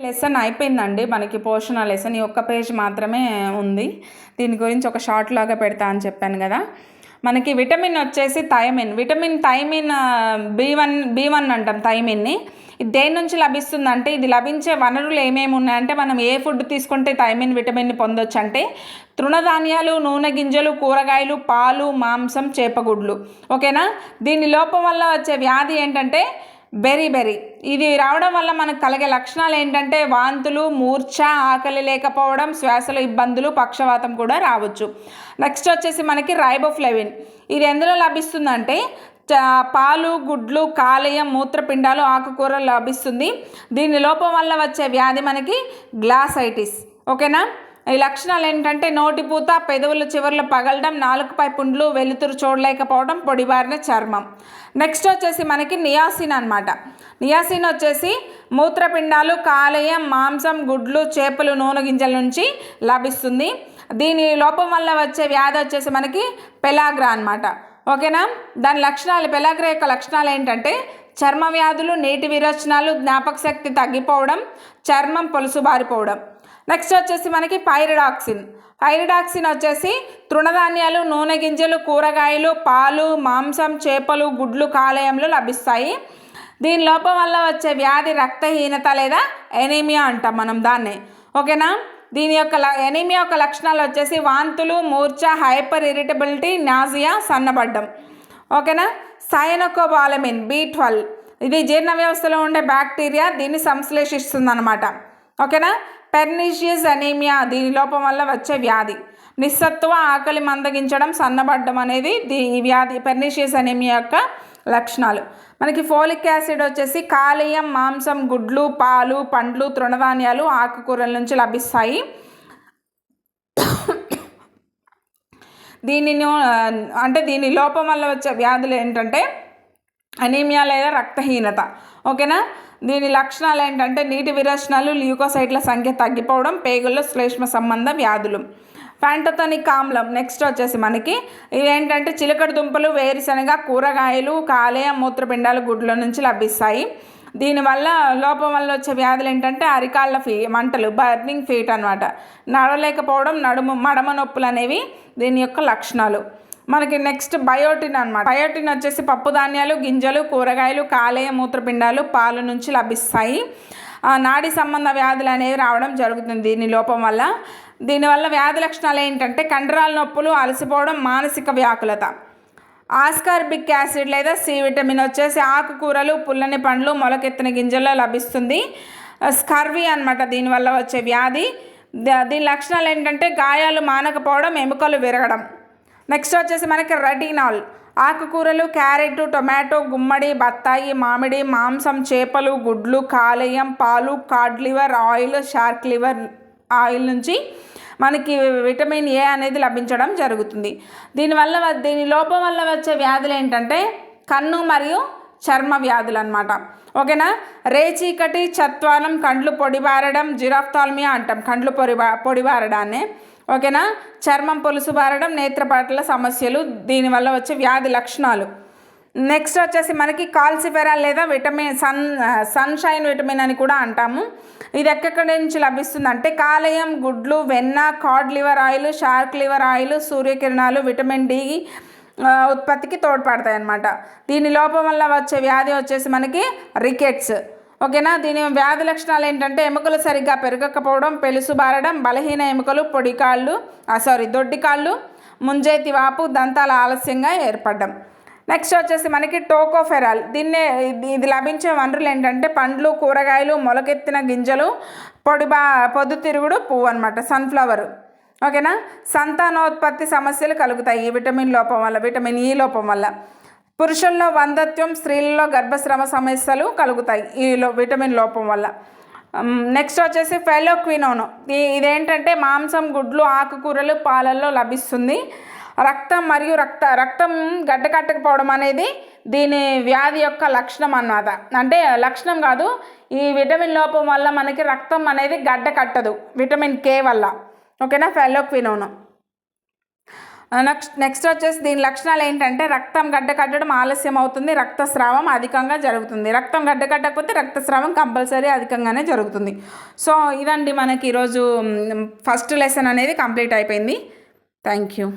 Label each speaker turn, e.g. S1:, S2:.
S1: Lesson అయిపోయిందండి. మనకి పోషణ లెసన్ ఈ ఒక్క పేజ్ మాత్రమే ఉంది. దీని గురించి ఒక షార్ట్ లాగా పెడతా అని చెప్పాను కదా. మనకి విటమిన్ వచ్చేసి థైమిన్ బి1 అంటాం థైమిన్ని. ఇది దేని నుంచి లభిస్తుందంటే, ఇది లభించే వనరులు ఏమేమి ఉన్నాయంటే, మనం ఏ ఫుడ్ తీసుకుంటే విటమిన్ని పొందొచ్చు అంటే తృణధాన్యాలు, నూనె గింజలు, కూరగాయలు, పాలు, మాంసం, చేపగుడ్లు. ఓకేనా. దీని లోపం వల్ల వచ్చే వ్యాధి ఏంటంటే బెరీ. ఇది రావడం వల్ల మనకు కలిగే లక్షణాలు ఏంటంటే వాంతులు, మూర్ఛ, ఆకలి లేకపోవడం, శ్వాసలో ఇబ్బందులు, పక్షవాతం కూడా రావచ్చు. నెక్స్ట్ వచ్చేసి మనకి రైబోఫ్లేవిన్. ఇది ఎందులో లభిస్తుందంటే పాలు, గుడ్లు, కాలేయం, మూత్రపిండాలు, ఆకుకూరలు లభిస్తుంది. దీని లోపం వల్ల వచ్చే వ్యాధి మనకి గ్లాసైటిస్. ఓకేనా. ఈ లక్షణాలు ఏంటంటే నోటిపూత, పెదవుల చివర్లు పగలడం, నాలుకపై పుండ్లు, వెలుతురు చూడలేకపోవడం, పొడిబారిన చర్మం. నెక్స్ట్ వచ్చేసి మనకి నియాసిన్ అనమాట. నియాసిన్ వచ్చేసి మూత్రపిండాలు, కాలేయం, మాంసం, గుడ్లు, చేపలు, నూనె గింజల నుంచి లభిస్తుంది. దీని లోపం వల్ల వచ్చే వ్యాధి వచ్చేసి మనకి పెలాగ్రా అనమాట. ఓకేనా. దాని లక్షణాలు, పెలాగ్రా యొక్క లక్షణాలు ఏంటంటే చర్మ వ్యాధులు, నీటి విరోచనాలు, జ్ఞాపక శక్తి తగ్గిపోవడం, చర్మం పొలుసుబారిపోవడం. నెక్స్ట్ వచ్చేసి మనకి పైరిడాక్సిన్ వచ్చేసి తృణధాన్యాలు, నూనె గింజలు, కూరగాయలు, పాలు, మాంసం, చేపలు, గుడ్లు, కాలేయంలో లభిస్తాయి. దీని లోపం వల్ల వచ్చే వ్యాధి రక్తహీనత లేదా ఎనీమియా అంటాం మనం దాన్ని. ఓకేనా. దీని యొక్క ఎనీమియా యొక్క లక్షణాలు వచ్చేసి వాంతులు, మూర్ఛ, హైపర్ ఇరిటబిలిటీ, నాజియా, సన్నబడ్డం. ఓకేనా. సైనకోబాలమిన్ B12 ఇది జీర్ణ వ్యవస్థలో ఉండే బ్యాక్టీరియా, దీన్ని సంశ్లేషిస్తుంది అనమాట. ఓకేనా. పెర్నీషియస్ అనీమియా దీని లోపం వల్ల వచ్చే వ్యాధి. నిస్సత్వ, ఆకలి మందగించడం, సన్నబడ్డం అనేది ఈ వ్యాధి పెర్నీషియస్ అనీమియా యొక్క లక్షణాలు. మనకి ఫోలిక్ యాసిడ్ వచ్చేసి కాలేయం, మాంసం, గుడ్లు, పాలు, పండ్లు, తృణధాన్యాలు, ఆకుకూరల నుంచి లభిస్తాయి. దీని లోపం వల్ల వచ్చే వ్యాధులు ఏంటంటే అనీమియా లేదా రక్తహీనత. ఓకేనా. దీని లక్షణాలు ఏంటంటే నీటి విరోచనాలు, ల్యూకోసైట్ల సంఖ్య తగ్గిపోవడం, పేగుల్లో శ్లేష్మ సంబంధ వ్యాధులు. ప్యాంటోథనిక్ ఆమ్లం నెక్స్ట్ వచ్చేసి మనకి ఇవేంటంటే చిలకడ దుంపలు, వేరుశనగ, కూరగాయలు, కాలేయం, మూత్రపిండాలు, గుడ్ల నుంచి లభిస్తాయి. దీనివల్ల లోపం వల్ల వచ్చే వ్యాధులు ఏంటంటే అరికాళ్ళ మంటలు, బర్నింగ్ ఫీట్ అనమాట, నడవలేకపోవడం, మడమ నొప్పులు అనేవి దీని యొక్క లక్షణాలు. మనకి నెక్స్ట్ బయోటిన్ అనమాట. బయోటిన్ వచ్చేసి పప్పు ధాన్యాలు, గింజలు, కూరగాయలు, కాలేయ, మూత్రపిండాలు, పాలు నుంచి లభిస్తాయి. నాడీ సంబంధ వ్యాధులు అనేవి రావడం జరుగుతుంది దీని లోపం వల్ల. దీనివల్ల వ్యాధి లక్షణాలు ఏంటంటే కండరాల నొప్పులు, అలసిపోవడం, మానసిక వ్యాకులత. ఆస్కార్బిక్ యాసిడ్ లేదా సి విటమిన్ వచ్చేసి ఆకుకూరలు, పుల్లని పండ్లు, మొలకెత్తిన గింజల్లో లభిస్తుంది. స్కర్వీ అనమాట దీనివల్ల వచ్చే వ్యాధి. దీని లక్షణాలు ఏంటంటే గాయాలు మానకపోవడం, ఎముకలు విరగడం. నెక్స్ట్ వచ్చేసి మనకి రెటినాల్. ఆకుకూరలు, క్యారెట్, టొమాటో, గుమ్మడి, బత్తాయి, మామిడి, మాంసం, చేపలు, గుడ్లు, కాలేయం, పాలు, Codd liver oil, shark liver oil నుంచి మనకి విటమిన్ ఏ అనేది లభించడం జరుగుతుంది. దీని లోపం వల్ల వచ్చే వ్యాధులు ఏంటంటే కన్ను మరియు చర్మ వ్యాధులు అనమాట. ఓకేనా. రేచీకటి, చత్వారం, కండ్లు పొడిబారడం, జిరాఫ్థాల్మియా అంటాం కండ్లు పొడిబారడాన్ని. ఓకేనా. చర్మం పొలుసుబారడం, నేత్రపటల సమస్యలు దీనివల్ల వచ్చే వ్యాధి లక్షణాలు. నెక్స్ట్ వచ్చేసి మనకి కాల్సిఫెరాల్ లేదా సన్షైన్ విటమిన్ అని కూడా అంటాము. ఇది ఎక్కడి నుంచి లభిస్తుందంటే కాలేయం, గుడ్లు, వెన్న, Codd liver oil, shark liver oil, సూర్యకిరణాలు విటమిన్ డి ఉత్పత్తికి తోడ్పడతాయి అన్నమాట. దీని లోపం వల్ల వచ్చే వ్యాధి వచ్చేసి మనకి రికెట్స్. ఓకేనా. దీని వ్యాధి లక్షణాలు ఏంటంటే ఎముకలు సరిగ్గా పెరగకపోవడం, పెలుసుబారడం, బలహీన ఎముకలు, దొడ్డికాళ్ళు, ముంజేతి వాపు, దంతాల ఆలస్యంగా ఏర్పడడం. నెక్స్ట్ వచ్చేసి మనకి టోకోఫెరాల్. ఇది లభించే వనరులు ఏంటంటే పండ్లు, కూరగాయలు, మొలకెత్తిన గింజలు, పొద్దుతిరుగుడు పువ్వు అనమాట, సన్ఫ్లవర్. ఓకేనా. సంతానోత్పత్తి సమస్యలు కలుగుతాయి ఈ విటమిన్ ఈ లోపం వల్ల. పురుషుల్లో వంధత్వం, స్త్రీలలో గర్భస్రావ సమస్యలు కలుగుతాయి ఈ విటమిన్ లోపం వల్ల. నెక్స్ట్ వచ్చేసి ఫెలోక్వినోన్. ఇదేంటంటే మాంసం, గుడ్లు, ఆకుకూరలు, పాలల్లో లభిస్తుంది. రక్తం గడ్డ కట్టకపోవడం అనేది దీని వ్యాధి యొక్క లక్షణం అన్నమాట. అంటే లక్షణం కాదు, ఈ విటమిన్ లోపం వల్ల మనకి రక్తం అనేది గడ్డ కట్టదు విటమిన్ కే వల్ల. ఓకేనా. ఫెలోక్వినోన్. నెక్స్ట్ వచ్చేసి దీని లక్షణాలు ఏంటంటే రక్తం గడ్డ కట్టడం ఆలస్యం అవుతుంది, రక్తస్రావం అధికంగా జరుగుతుంది. రక్తం గడ్డ కట్టకపోతే రక్తస్రావం కంపల్సరీ అధికంగానే జరుగుతుంది. సో ఇదండి మనకి ఈరోజు ఫస్ట్ లెసన్ అనేది కంప్లీట్ అయిపోయింది. Thank you.